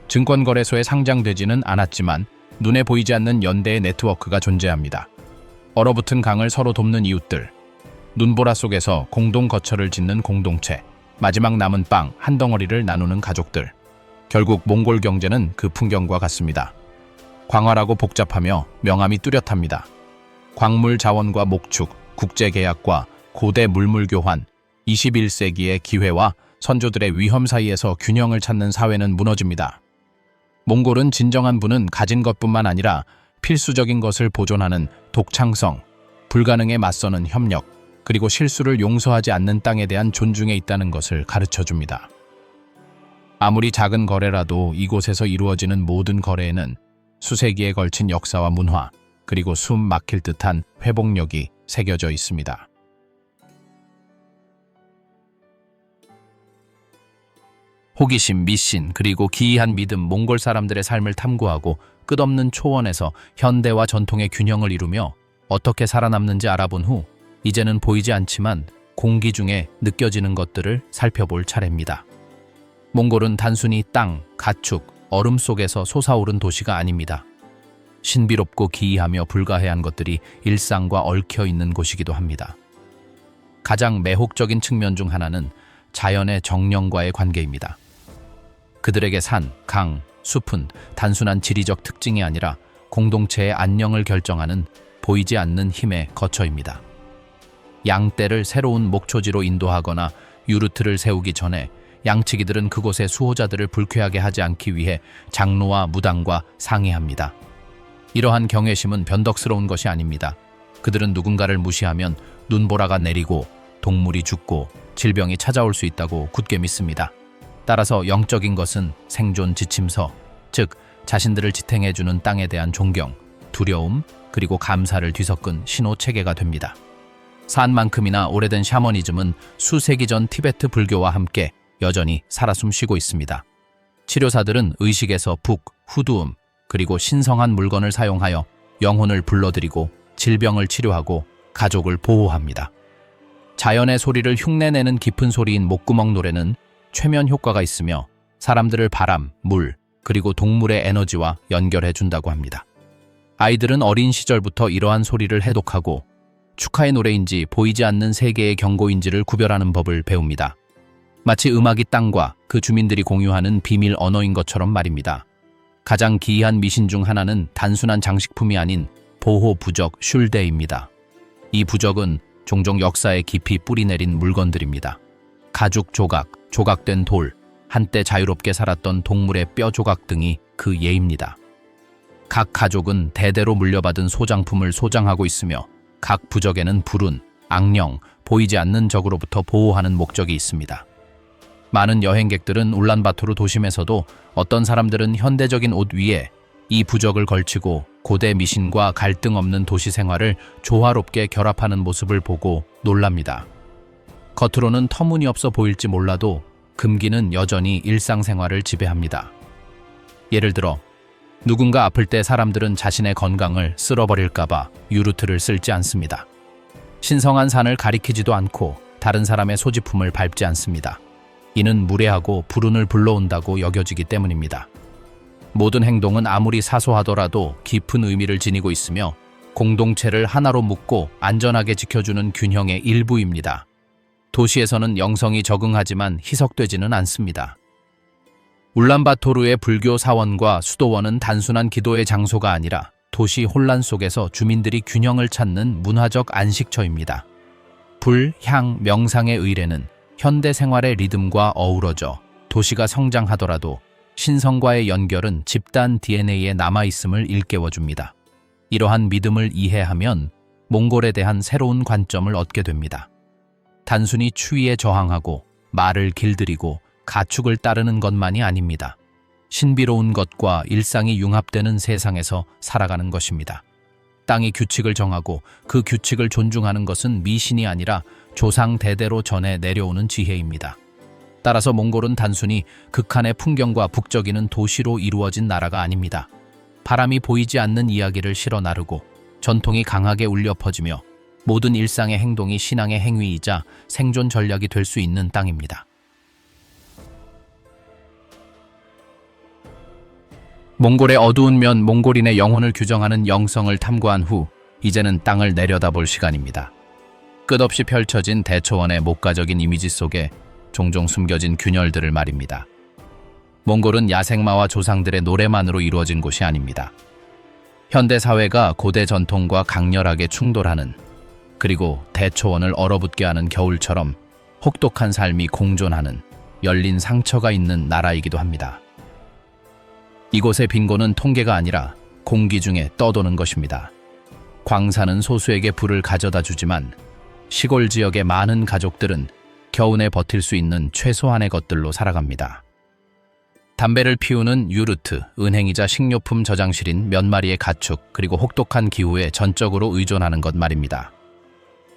증권거래소에 상장되지는 않았지만 눈에 보이지 않는 연대의 네트워크가 존재합니다. 얼어붙은 강을 서로 돕는 이웃들, 눈보라 속에서 공동 거처를 짓는 공동체, 마지막 남은 빵 한 덩어리를 나누는 가족들. 결국 몽골 경제는 그 풍경과 같습니다. 광활하고 복잡하며 명암이 뚜렷합니다. 광물 자원과 목축, 국제계약과 고대 물물 교환, 21세기의 기회와 선조들의 위험 사이에서 균형을 찾는 사회는 무너집니다. 몽골은 진정한 부는 가진 것뿐만 아니라 필수적인 것을 보존하는 독창성, 불가능에 맞서는 협력, 그리고 실수를 용서하지 않는 땅에 대한 존중에 있다는 것을 가르쳐줍니다. 아무리 작은 거래라도 이곳에서 이루어지는 모든 거래에는 수세기에 걸친 역사와 문화, 그리고 숨 막힐 듯한 회복력이 새겨져 있습니다. 호기심, 미신, 그리고 기이한 믿음, 몽골 사람들의 삶을 탐구하고 끝없는 초원에서 현대와 전통의 균형을 이루며 어떻게 살아남는지 알아본 후 이제는 보이지 않지만 공기 중에 느껴지는 것들을 살펴볼 차례입니다. 몽골은 단순히 땅, 가축, 얼음 속에서 솟아오른 도시가 아닙니다. 신비롭고 기이하며 불가해한 것들이 일상과 얽혀 있는 곳이기도 합니다. 가장 매혹적인 측면 중 하나는 자연의 정령과의 관계입니다. 그들에게 산, 강, 숲은 단순한 지리적 특징이 아니라 공동체의 안녕을 결정하는 보이지 않는 힘의 거처입니다. 양떼를 새로운 목초지로 인도하거나 유르트를 세우기 전에 양치기들은 그곳의 수호자들을 불쾌하게 하지 않기 위해 장로와 무당과 상의합니다. 이러한 경외심은 변덕스러운 것이 아닙니다. 그들은 누군가를 무시하면 눈보라가 내리고 동물이 죽고 질병이 찾아올 수 있다고 굳게 믿습니다. 따라서 영적인 것은 생존 지침서, 즉 자신들을 지탱해주는 땅에 대한 존경, 두려움, 그리고 감사를 뒤섞은 신호체계가 됩니다. 산만큼이나 오래된 샤머니즘은 수세기 전 티베트 불교와 함께 여전히 살아 숨쉬고 있습니다. 치료사들은 의식에서 북, 후두음, 그리고 신성한 물건을 사용하여 영혼을 불러들이고 질병을 치료하고 가족을 보호합니다. 자연의 소리를 흉내내는 깊은 소리인 목구멍 노래는 최면 효과가 있으며 사람들을 바람, 물, 그리고 동물의 에너지와 연결해 준다고 합니다. 아이들은 어린 시절부터 이러한 소리를 해독하고 축하의 노래인지 보이지 않는 세계의 경고인지를 구별하는 법을 배웁니다. 마치 음악이 땅과 그 주민들이 공유하는 비밀 언어인 것처럼 말입니다. 가장 기이한 미신 중 하나는 단순한 장식품이 아닌 보호 부적 슐데입니다. 이 부적은 종종 역사에 깊이 뿌리내린 물건들입니다. 가죽 조각, 조각된 돌, 한때 자유롭게 살았던 동물의 뼈 조각 등이 그 예입니다. 각 가족은 대대로 물려받은 소장품을 소장하고 있으며 각 부적에는 불운, 악령, 보이지 않는 적으로부터 보호하는 목적이 있습니다. 많은 여행객들은 울란바토르 도심에서도 어떤 사람들은 현대적인 옷 위에 이 부적을 걸치고 고대 미신과 갈등 없는 도시 생활을 조화롭게 결합하는 모습을 보고 놀랍니다. 겉으로는 터무니없어 보일지 몰라도 금기는 여전히 일상생활을 지배합니다. 예를 들어 누군가 아플 때 사람들은 자신의 건강을 쓸어버릴까봐 유루트를 쓸지 않습니다. 신성한 산을 가리키지도 않고 다른 사람의 소지품을 밟지 않습니다. 이는 무례하고 불운을 불러온다고 여겨지기 때문입니다. 모든 행동은 아무리 사소하더라도 깊은 의미를 지니고 있으며 공동체를 하나로 묶고 안전하게 지켜주는 균형의 일부입니다. 도시에서는 영성이 적응하지만 희석되지는 않습니다. 울란바토르의 불교 사원과 수도원은 단순한 기도의 장소가 아니라 도시 혼란 속에서 주민들이 균형을 찾는 문화적 안식처입니다. 불, 향, 명상의 의례는 현대 생활의 리듬과 어우러져 도시가 성장하더라도 신성과의 연결은 집단 DNA에 남아있음을 일깨워줍니다. 이러한 믿음을 이해하면 몽골에 대한 새로운 관점을 얻게 됩니다. 단순히 추위에 저항하고 말을 길들이고 가축을 따르는 것만이 아닙니다. 신비로운 것과 일상이 융합되는 세상에서 살아가는 것입니다. 땅이 규칙을 정하고 그 규칙을 존중하는 것은 미신이 아니라 조상 대대로 전해 내려오는 지혜입니다. 따라서 몽골은 단순히 극한의 풍경과 북적이는 도시로 이루어진 나라가 아닙니다. 바람이 보이지 않는 이야기를 실어 나르고 전통이 강하게 울려 퍼지며 모든 일상의 행동이 신앙의 행위이자 생존 전략이 될 수 있는 땅입니다. 몽골의 어두운 면, 몽골인의 영혼을 규정하는 영성을 탐구한 후 이제는 땅을 내려다볼 시간입니다. 끝없이 펼쳐진 대초원의 목가적인 이미지 속에 종종 숨겨진 균열들을 말입니다. 몽골은 야생마와 조상들의 노래만으로 이루어진 곳이 아닙니다. 현대 사회가 고대 전통과 강렬하게 충돌하는, 그리고 대초원을 얼어붙게 하는 겨울처럼 혹독한 삶이 공존하는 열린 상처가 있는 나라이기도 합니다. 이곳의 빈곤은 통계가 아니라 공기 중에 떠도는 것입니다. 광산은 소수에게 불을 가져다 주지만 시골 지역의 많은 가족들은 겨우내 버틸 수 있는 최소한의 것들로 살아갑니다. 담배를 피우는 유르트, 은행이자 식료품 저장실인 몇 마리의 가축, 그리고 혹독한 기후에 전적으로 의존하는 것 말입니다.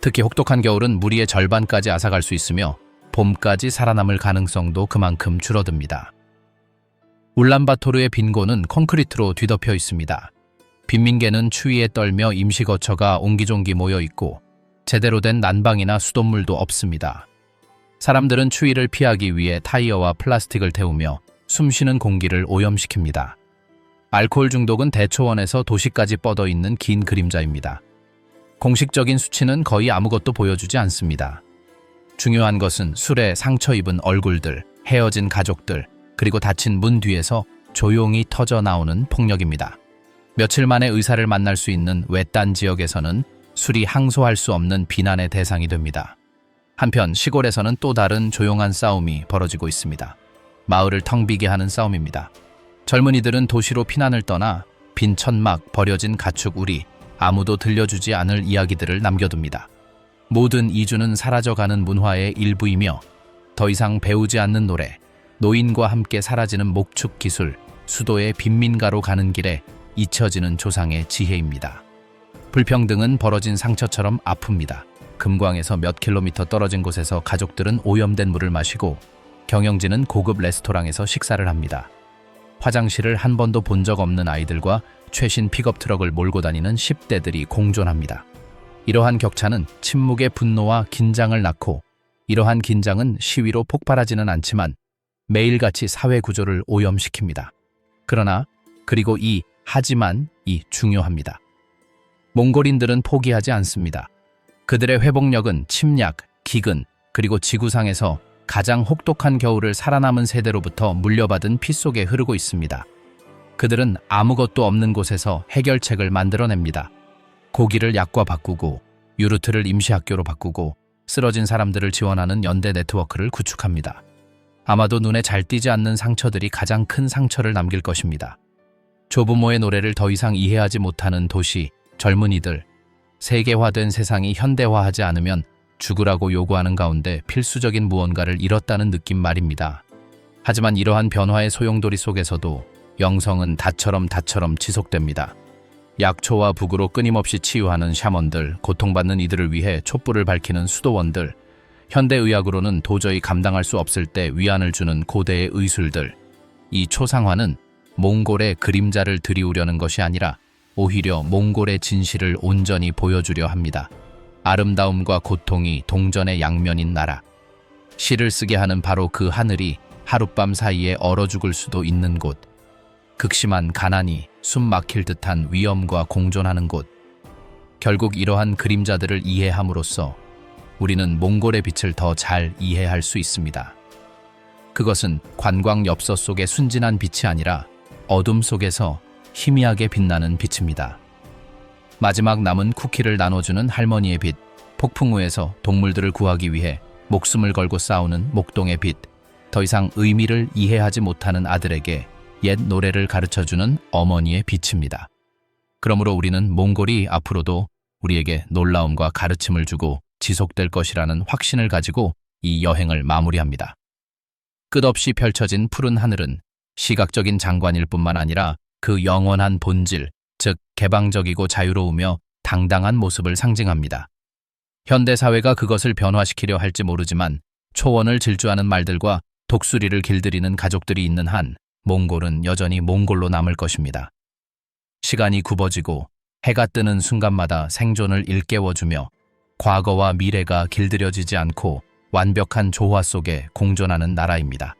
특히 혹독한 겨울은 무리의 절반까지 앗아갈 수 있으며 봄까지 살아남을 가능성도 그만큼 줄어듭니다. 울란바토르의 빈곤은 콘크리트로 뒤덮여 있습니다. 빈민계는 추위에 떨며 임시거처가 옹기종기 모여 있고 제대로 된 난방이나 수돗물도 없습니다. 사람들은 추위를 피하기 위해 타이어와 플라스틱을 태우며 숨쉬는 공기를 오염시킵니다. 알코올 중독은 대초원에서 도시까지 뻗어 있는 긴 그림자입니다. 공식적인 수치는 거의 아무것도 보여주지 않습니다. 중요한 것은 술에 상처 입은 얼굴들, 헤어진 가족들, 그리고 닫힌 문 뒤에서 조용히 터져 나오는 폭력입니다. 며칠 만에 의사를 만날 수 있는 외딴 지역에서는 술이 항소할 수 없는 비난의 대상이 됩니다. 한편 시골에서는 또 다른 조용한 싸움이 벌어지고 있습니다. 마을을 텅 비게 하는 싸움입니다. 젊은이들은 도시로 피난을 떠나 빈 천막, 버려진 가축 우리, 아무도 들려주지 않을 이야기들을 남겨둡니다. 모든 이주는 사라져가는 문화의 일부이며 더 이상 배우지 않는 노래, 노인과 함께 사라지는 목축 기술, 수도의 빈민가로 가는 길에 잊혀지는 조상의 지혜입니다. 불평등은 벌어진 상처처럼 아픕니다. 금광에서 몇 킬로미터 떨어진 곳에서 가족들은 오염된 물을 마시고 경영진은 고급 레스토랑에서 식사를 합니다. 화장실을 한 번도 본 적 없는 아이들과 최신 픽업 트럭을 몰고 다니는 10대들이 공존합니다. 이러한 격차는 침묵의 분노와 긴장을 낳고 이러한 긴장은 시위로 폭발하지는 않지만 매일같이 사회 구조를 오염시킵니다. 그러나 그리고 하지만이 중요합니다. 몽골인들은 포기하지 않습니다. 그들의 회복력은 침략, 기근, 그리고 지구상에서 가장 혹독한 겨울을 살아남은 세대로부터 물려받은 피 속에 흐르고 있습니다. 그들은 아무것도 없는 곳에서 해결책을 만들어냅니다. 고기를 약과 바꾸고 유르트를 임시학교로 바꾸고 쓰러진 사람들을 지원하는 연대 네트워크를 구축합니다. 아마도 눈에 잘 띄지 않는 상처들이 가장 큰 상처를 남길 것입니다. 조부모의 노래를 더 이상 이해하지 못하는 도시, 젊은이들, 세계화된 세상이 현대화하지 않으면 죽으라고 요구하는 가운데 필수적인 무언가를 잃었다는 느낌 말입니다. 하지만 이러한 변화의 소용돌이 속에서도 영성은 다처럼 지속됩니다. 약초와 북으로 끊임없이 치유하는 샤먼들, 고통받는 이들을 위해 촛불을 밝히는 수도원들, 현대의학으로는 도저히 감당할 수 없을 때 위안을 주는 고대의 의술들, 이 초상화는 몽골의 그림자를 드리우려는 것이 아니라 오히려 몽골의 진실을 온전히 보여주려 합니다. 아름다움과 고통이 동전의 양면인 나라. 시를 쓰게 하는 바로 그 하늘이 하룻밤 사이에 얼어 죽을 수도 있는 곳. 극심한 가난이 숨 막힐 듯한 위험과 공존하는 곳. 결국 이러한 그림자들을 이해함으로써 우리는 몽골의 빛을 더 잘 이해할 수 있습니다. 그것은 관광 엽서 속의 순진한 빛이 아니라 어둠 속에서 희미하게 빛나는 빛입니다. 마지막 남은 쿠키를 나눠주는 할머니의 빛, 폭풍 후에서 동물들을 구하기 위해 목숨을 걸고 싸우는 목동의 빛, 더 이상 의미를 이해하지 못하는 아들에게 옛 노래를 가르쳐주는 어머니의 빛입니다. 그러므로 우리는 몽골이 앞으로도 우리에게 놀라움과 가르침을 주고 지속될 것이라는 확신을 가지고 이 여행을 마무리합니다. 끝없이 펼쳐진 푸른 하늘은 시각적인 장관일 뿐만 아니라 그 영원한 본질, 즉 개방적이고 자유로우며 당당한 모습을 상징합니다. 현대사회가 그것을 변화시키려 할지 모르지만 초원을 질주하는 말들과 독수리를 길들이는 가족들이 있는 한 몽골은 여전히 몽골로 남을 것입니다. 시간이 굽어지고 해가 뜨는 순간마다 생존을 일깨워주며 과거와 미래가 길들여지지 않고 완벽한 조화 속에 공존하는 나라입니다.